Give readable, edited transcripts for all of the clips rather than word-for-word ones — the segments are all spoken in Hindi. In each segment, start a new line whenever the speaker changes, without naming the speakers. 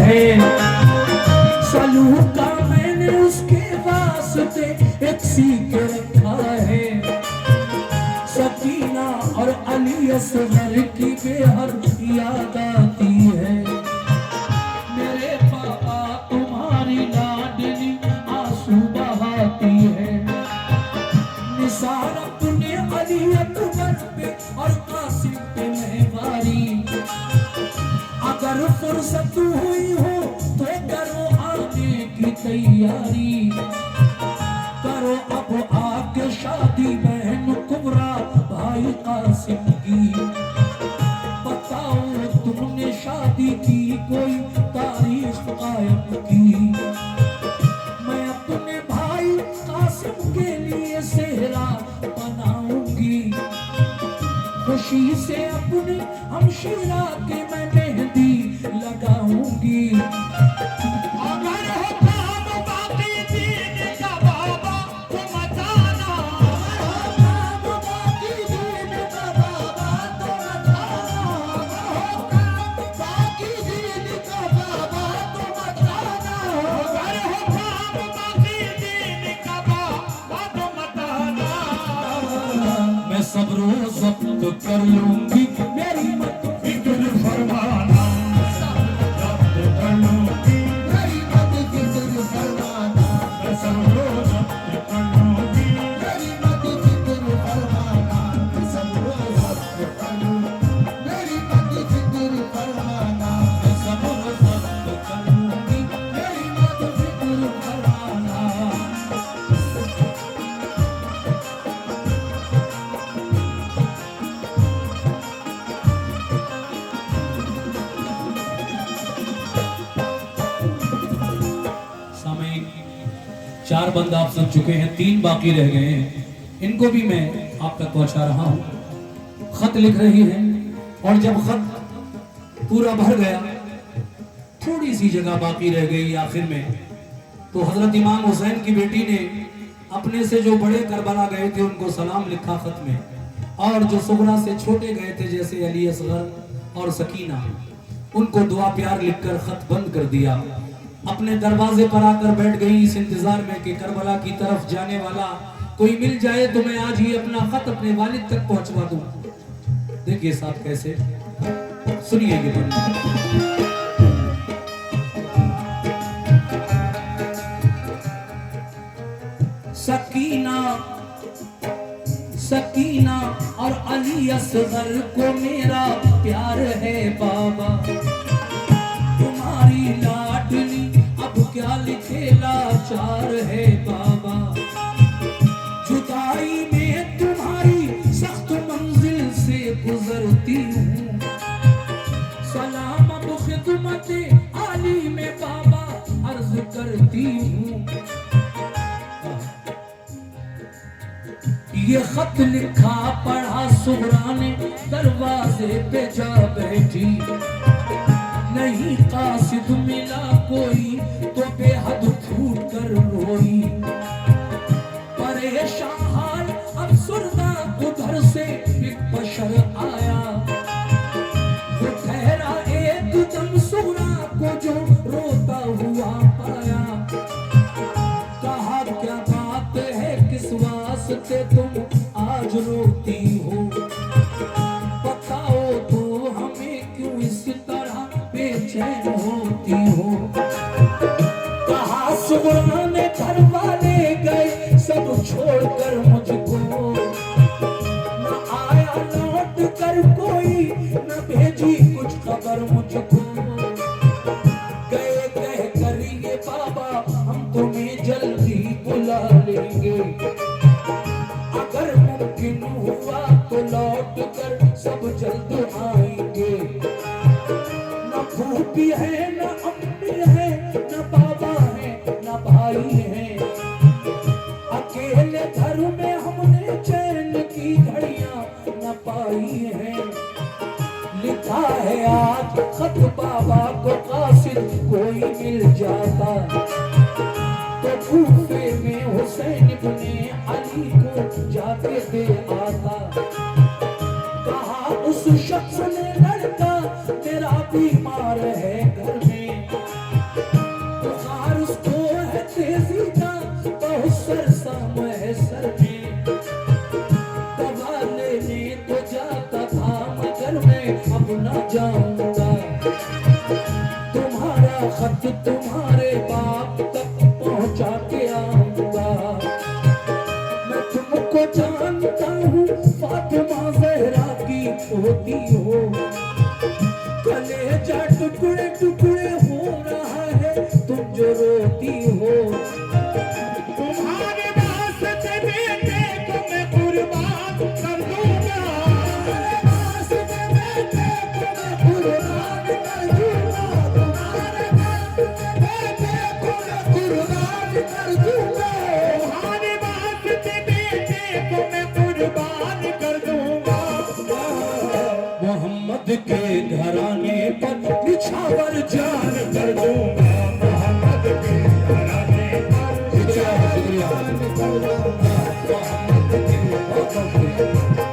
है। सलू का मैंने उसके वास्ते एक सीख रखा है। सकीना और अली असगर की बेहद याद आती है। मेरे पापा तुम्हारी लाडली आंसू बहाती है। निसार अपने अली अकबर पे और कासिम पे महवारी। अगर फुर्सत हुई हो तो करो आने की तैयारी। करो अब आके शादी बहन कुबरा भाई कासिम की। बताओ तुमने शादी की कोई तारीख कायम की। मैं अपने भाई कासिम के लिए सेहरा बनाऊंगी। खुशी से अपने हमशीरा के मैं मेहंदी लगाऊंगी।
अगर हो काम बाकी दीन का बाबा तुम बताना।
काम बाकी दीन का बाबा तुम बताना। काम बाकी दीन का बाबा तुम बताना।
अगर हो काम बाकी दीन का बाबा तुम बताना।
मैं सब रोज जब्त कर लूंगी मेरी मत
फिक्र फरमाना। जब्त कर लूंगी
मेरी मत फिक्र फरमाना।
मैं सब रोज जब्त कर लूंगी।
मेरी मत फिक्र फरमाना। मैं सब रोज जब्त कर लूंगी मेरी मत फिक्र फरमाना। मैं सब रोज जब्त कर लूंगी मेरी मत फिक्र फरमाना। सामयिक 4 बंद आप सुन चुके हैं, 3 बाकी रह गए हैं। इनको भी मैं आप तक पहुंचा रहा हूं। खत लिख रही हैं और जब खत पूरा भर गया, थोड़ी सी जगह बाकी रह गई आखिर में, तो हजरत इमाम हुसैन की बेटी ने अपने से जो बड़े करबला गए थे उनको सलाम लिखा खत में। और जो सुगरा से छोटे गए थे जैसे अली असगर और सकीना, उनको दुआ प्यार लिखकर खत बंद कर दिया। अपने दरवाजे पर आकर बैठ गई इस इंतजार में कि करबला की तरफ जाने वाला कोई मिल जाए तो मैं आज ही अपना खत अपने वालिद तक पहुंचवा दूं। देखिए साहब कैसे, सुनिए ये बंद। सकीना सकीना और अली असगर को मेरा प्यार है बाबा। तुम्हारी लाडली अब क्या लिखे लाचार है बाबा। जुदाई में तुम्हारी सख्त मंजिल से गुजरती हूँ। सलाम अब खिदमत आली में बाबा अर्ज करती हूँ। ये खत लिखा पढ़ा सुगरा ने दरवाजे पे जा बैठी। नहीं कासिद मिला कोई तो बेहद फूट कर रोई। परेशान हाल अब सुरदा उधर से एक बशर आया। वो ठहरा एकदम सुगरा को जो रोता हुआ पाया। कहा क्या बात है किस वास्ते तुम आज रोती हो। बताओ तो हमें क्यों इस तरह बेचैन होती हो। कहा सुगरा ने घर वाले गए सब छोड़कर मुझको। न आया लौट कर कोई न भेजी कुछ खबर मुझको। गए कह कर ये बाबा हम तुम्हें जल्दी बुला लेंगे। अगर मुमकिन हुआ तो लौट कर सब जल्द आएंगे। न फूफी है न अम्मी है न बाबा है न भाई है। अकेले घर में हमने चैन की घड़ियां न पाई है। लिखा है आज खत बाबा को कासिद कोई मिल जाता तो कूफे में हुसैन इब्ने अली को जाके दे आता। कहा उस शख्स ने लड़का तेरा बीमार है घर में। खत तुम्हारे बाप तक पहुंचा के आऊंगा। मैं तुमको जानता हूँ फातिमा ज़हरा की पोती हो। कलेजा टुकड़े टुकड़े हो रहा है तुम जो रोती हो।
तुम्हारे वास्ते बेटे को मैं कुर्बान कर दूंगा। तुम्हारे वास्ते बेटे को मैं कुर्बान कर दूंगा। तुम्हारे वास्ते बेटे को मैं कुर्बान कर दूंगा। तुम्हारे वास्ते बेटे को मैं कुर्बान कर दूंगा।
मोहम्मद के घराने पर निछावर जान कर दूंगा।
मोहम्मद के घराने पर
शुक्रिया
जान कर दूंगा। मोहम्मद के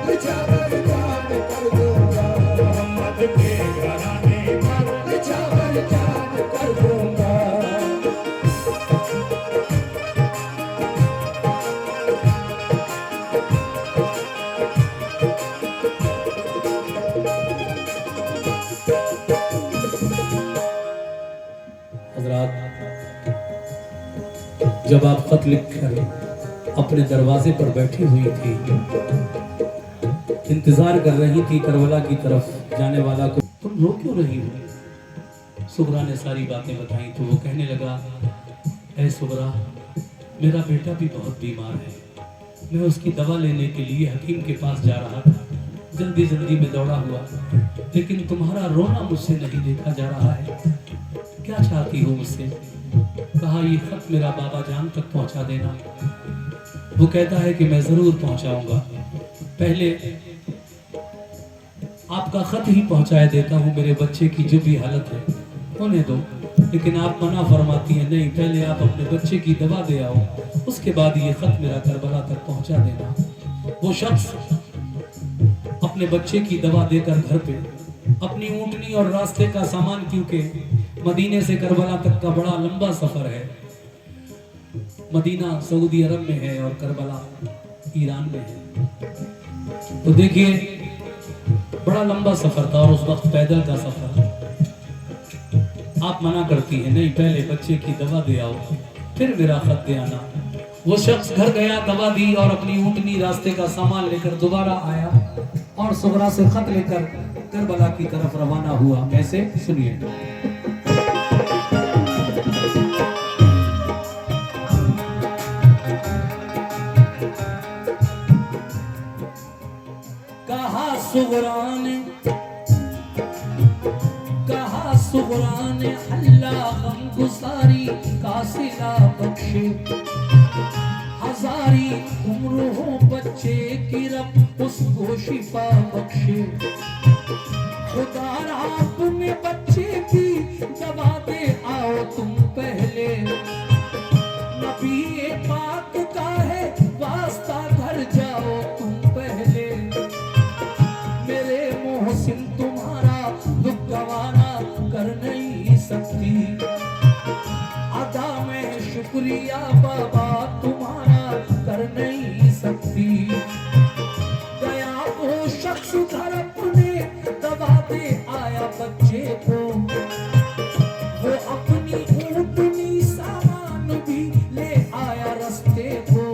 निछावर जान कर दूंगा। मोहम्मद के घराने पर निछावर जान कर दूंगा।
हजरात, जब आप खत लिखकर अपने दरवाजे पर बैठी हुई थी, इंतजार कर रही थी करबला की तरफ जाने वाला को, तुम रो क्यों रही हो? सुगरा ने सारी बातें बताई तो वो कहने लगा, ऐ सुगरा, मेरा बेटा भी बहुत बीमार है। मैं उसकी दवा लेने के लिए हकीम के पास जा रहा था। जल्दी जल्दी में दौड़ा हुआ, लेकिन तुम्हारा रोना मुझसे नहीं देखा जा रहा है। क्या चाहती हो मुझसे? कहा, ये खत मेरा बाबा जान तक पहुंचा देना। वो कहता है कि मैं जरूर पहुंचाऊंगा। पहले आपका खत ही पहुंचाया देता हूं। मेरे बच्चे की जो भी हालत है होने दो, लेकिन आप मना फरमाती हैं, नहीं, पहले आप अपने बच्चे की दवा दे आओ, उसके बाद ये खत मेरा करबला तक पहुंचा देना। वो शख्स अपने बच्चे की दवा देकर घर पे अपनी ऊँटनी और रास्ते का सामान, क्योंकि मदीने से करबला तक का बड़ा लंबा सफर है। मदीना सऊदी अरब में है और करबला ईरान में है। तो देखिए, बड़ा लंबा सफर था और उस वक्त पैदल का सफर। आप मना करती हैं, नहीं, पहले बच्चे की दवा दे आओ, फिर मेरा खत दे आना। वो शख्स घर गया, दवा दी और अपनी ऊँटनी रास्ते का सामान लेकर दोबारा आया और सुगरा से खत लेकर करबला की तरफ रवाना हुआ। कैसे? सुनिए। कहा सुगरा ने अल्लाह गम गुसारी का सिला बख्शे। हजारी उम्र हो बच्चे की रब उसको शिफा बख्शे। खुदा अपने बच्चे की दवा दे आओ तुम पहले। नबी पाक का है वास्ता, घर जाओ तुम पहले। मेरे मोहसिन तुम्हारा दुख गवाना कर नहीं सकती। अदा में शुक्रिया बाबा तुम्हारा कर नहीं सकती। गया वो शख्स घर अपने दवा दे आया बच्चे को। वो अपनी ऊँटनी सामान भी ले आया रास्ते को।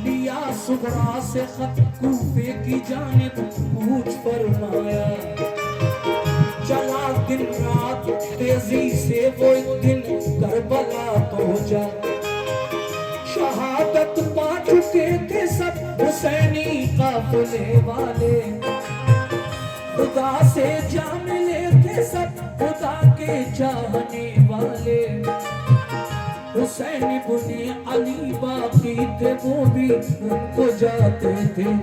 लिया सुगरा से खत कूफे की जानिब कूच फरमाया। चला दिन रात तेजी से वो एक दिन करबला पहुंचा। शहादत पा चुके थे सब हुसैनी काफिले वाले। खुदा से जा मिले थे सब खुदा के चाहने वाले। हुसैन इब्ने अली बाकी थे, वो भी उनको जाते थे।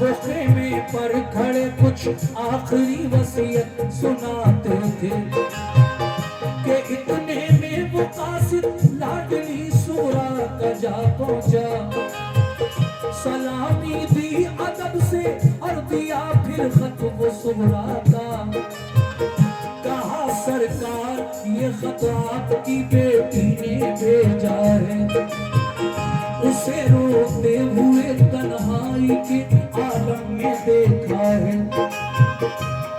वो खेमे पर खड़े कुछ आखिरी वसीयत सुनाते थे कि इतने में वो कासिद लाडली सूरा का जा पहुंचा। सलामी दी अदब से और दिया फिर खत वो सुगरा का। कहा, सरकार ये खत आपकी बेटी ने भेजा है। उसे रोते हुए तन्हाई के आलम में देखा है।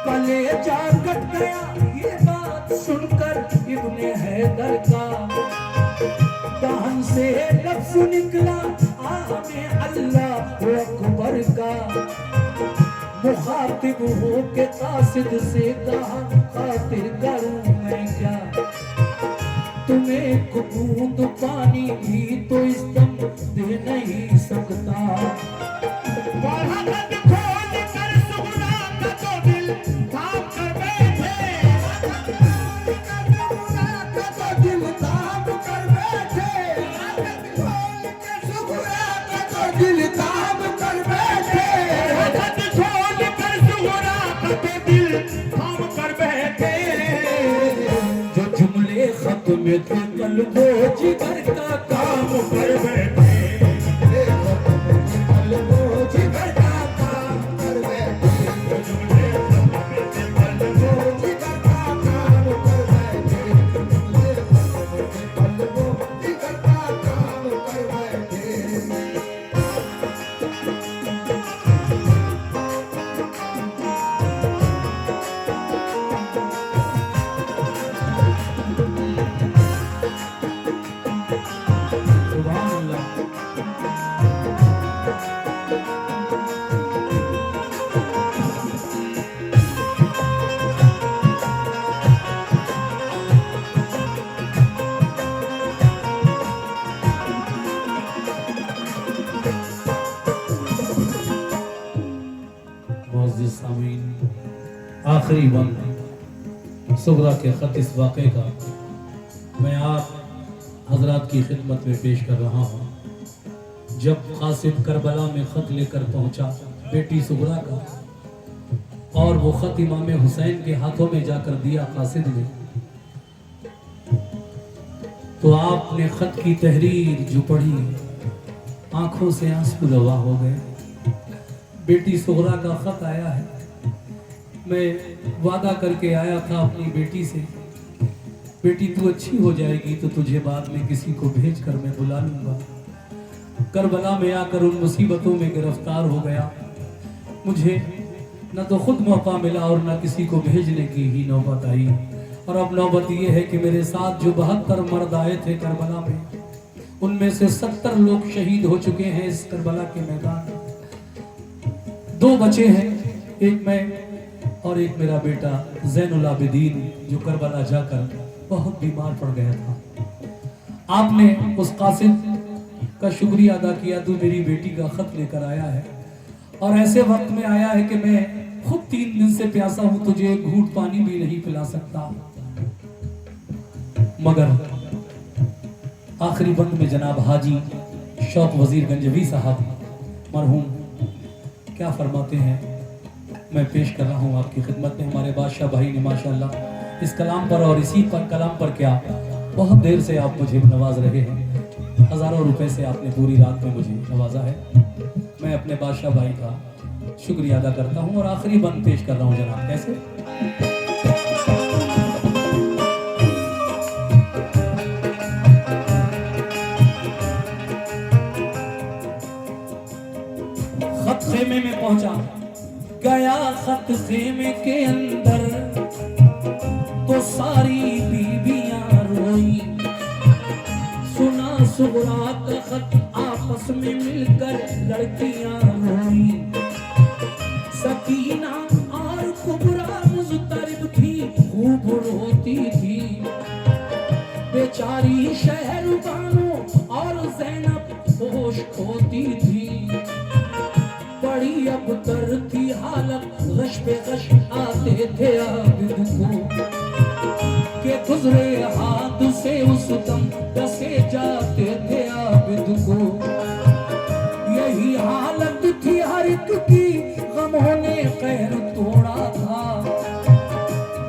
कलेजा कट गया ये बात हैदर का, दहन से लफ्ज निकला आमे अल्लाह अकबर का। मुखातिब हो के कासिद से कहा खातिर करूं मैं क्या, तुम्हें बूंद पानी भी तो इस दम दे नहीं सकता। जो जुमले खत में थे कल्बो जिगर का काम कर बैठे, कल्बो जिगर का काम कर बैठे, जुमले खत में थे कल्बो जिगर का काम कर बैठे, जुमले खत में थे कल्बो जिगर का काम कर बैठे। आखिरी वक्त सुगरा के खत इस वाक़े का मैं आप हजरात की खिदमत में पेश कर रहा हूँ। जब कासिम करबला में खत लेकर पहुंचा बेटी सुगरा का, और वो खत इमाम हुसैन के हाथों में जाकर दिया कासिद ने, तो आपने खत की तहरीर जो पढ़ी आंखों से आंसू रवा हो गए। बेटी सुगरा का खत आया है। मैं वादा करके आया था अपनी बेटी से, बेटी तू अच्छी हो जाएगी तो तुझे बाद में किसी को भेज कर मैं बुला लूंगा। करबला में आकर उन मुसीबतों में गिरफ्तार हो गया। मुझे न तो खुद मौका मिला और न किसी को भेजने की ही नौबत आई। और अब नौबत ये है कि मेरे साथ जो 72 मर्द आए थे करबला में, उनमें से 70 लोग शहीद हो चुके हैं इस करबला के मैदान में। 2 बचे हैं, एक मैं और एक मेरा बेटा ज़ैनुल आबिदीन, जो करबला जाकर बहुत बीमार पड़ गया था। आपने उस कासिद का शुक्रिया अदा किया, तू मेरी बेटी का खत लेकर आया है और ऐसे वक्त में आया है कि मैं खुद 3 दिन से प्यासा हूं, तुझे एक घूंट पानी भी नहीं पिला सकता। मगर आखिरी बंद में जनाब हाजी शौक वजीर गंजवी साहब मरहूम क्या फरमाते हैं, मैं पेश कर रहा हूँ आपकी खिदमत में। हमारे बादशाह भाई ने माशाअल्लाह इस कलाम पर और इसी पर कलाम पर क्या बहुत देर से आप मुझे नवाज रहे हैं। हज़ारों रुपए से आपने पूरी रात में मुझे नवाजा है। मैं अपने बादशाह भाई का शुक्रिया अदा करता हूँ और आखिरी बंद पेश कर रहा हूँ जनाब। कैसे खत खेमे में पहुंचा, गया खत खेमे के अंदर तो सारी बीबियां रोई। सुना सुगरा का खत आपस में मिलकर लड़कियां रोई। सकीना और कुबरा मुज़तरिब थी, खूब रोती थी। बेचारी शहरबानो और ज़ैनब होश खोती थी। बड़ी अबतर थी हालत, गश पे गश आते थे आबिद को, के गुजरे हाथ से उस दम डसे जाते थे आबिद को। यही हालत थी हर एक की, गमों ने कहर तोड़ा था।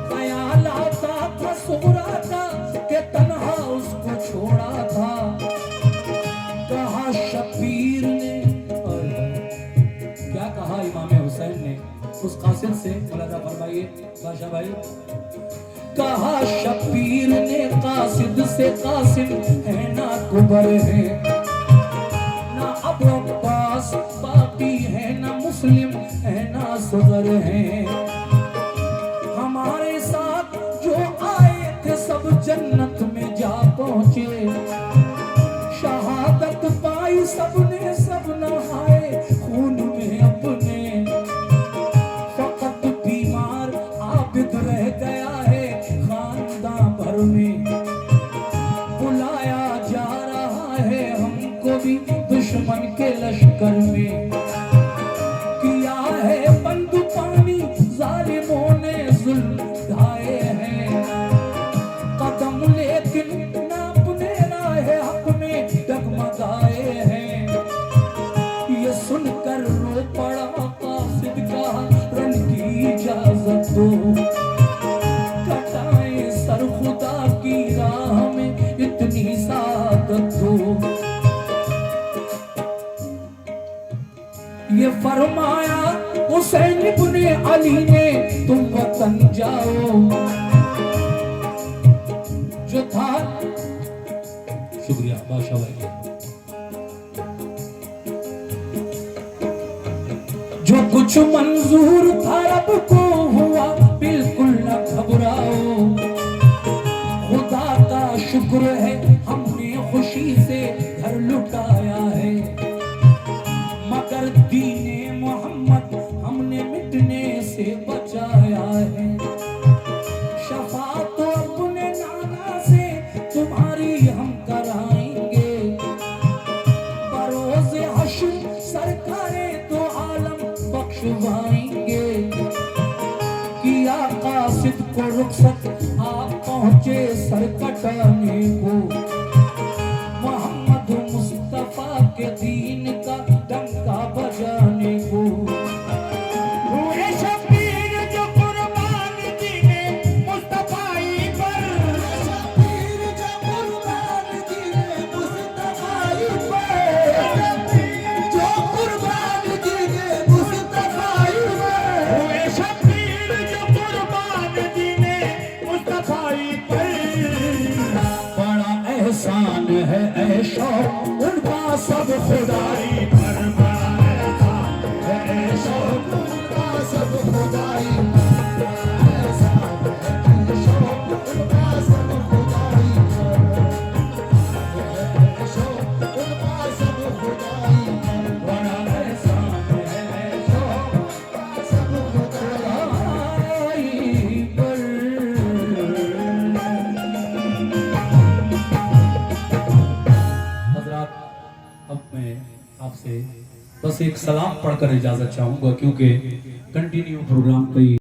ख्याल आता था सुगरा का के तन्हा उसको छोड़ा था। कहा शबीर ने, क्या कहा इमाम हुसैन ने उस कासिद से, मुलाजा फरमाइए बादशाह भाई। कहा शबीर ने कासिद से, कासिम है ना कुबर है ना अबू अब्बास, बाकी है ना मुस्लिम है ना सुगर है। हमारे साथ जो आए थे सब जन्नत में सबने सब नहाए खून में अपने, फकत बीमार आबिद रह गया है खानदान भर में। बुलाया जा रहा है हमको भी दुश्मन के लश्कर में। किया है बंद पानी जालिमों ने जुल्म ढाए हैं, कदम लेकिन ना अपने राह हक में डगमगाए हैं। ये सुनकर रो पड़ा कासिद का रन की इजाजत दो, कटाए सर खुदा की राह में इतनी सादत दो। ये फरमाया हुसैन इब्ने अली ने तुम वतन जाओ, जो था। शुक्रिया बादशाह भाई। जो कुछ मंजूर था रब को हुआ बिल्कुल न घबराओ, खुदा का शुक्र है हमने खुशी से घर लुटाया है, मगर दीने मोहम्मद हमने मिटने से बचाया है। शफाअत तो अपने नाना से तुम्हारी हम कराएंगे, बरोज़े हश्र सरकारे तो आलम बख्शवाएंगे। किया कासिद को रुखसत आप पहुंचे सर कटाने को, मोहम्मद मुस्तफा के दीन का डंका बजाने को।
हुए शब्बीर जो कुर्बान दीने मुस्तफाई पर, शब्बीर जो कुर्बान दीने मुस्तफाई पर, जो कुर्बान दीने मुस्तफाई पर। हुए शब्बीर जो कुर्बान दीने मुस्तफाई पर।
बड़ा एहसान है ऐ शौक उनका सब खुदाई
पर बड़ा एहसान है ऐ शौक उनका सब खुदाई पर। एहसान है ऐ शौक उनका सब खुदाई पर। ऐ शौक उनका सब खुदाई पर।
बड़ा एहसान है ऐ शौक
उनका सब खुदाई
पर। हजरात, अब मैं आपसे बस एक सलाम पढ़कर इजाजत चाहूंगा, क्योंकि कंटिन्यू प्रोग्राम कई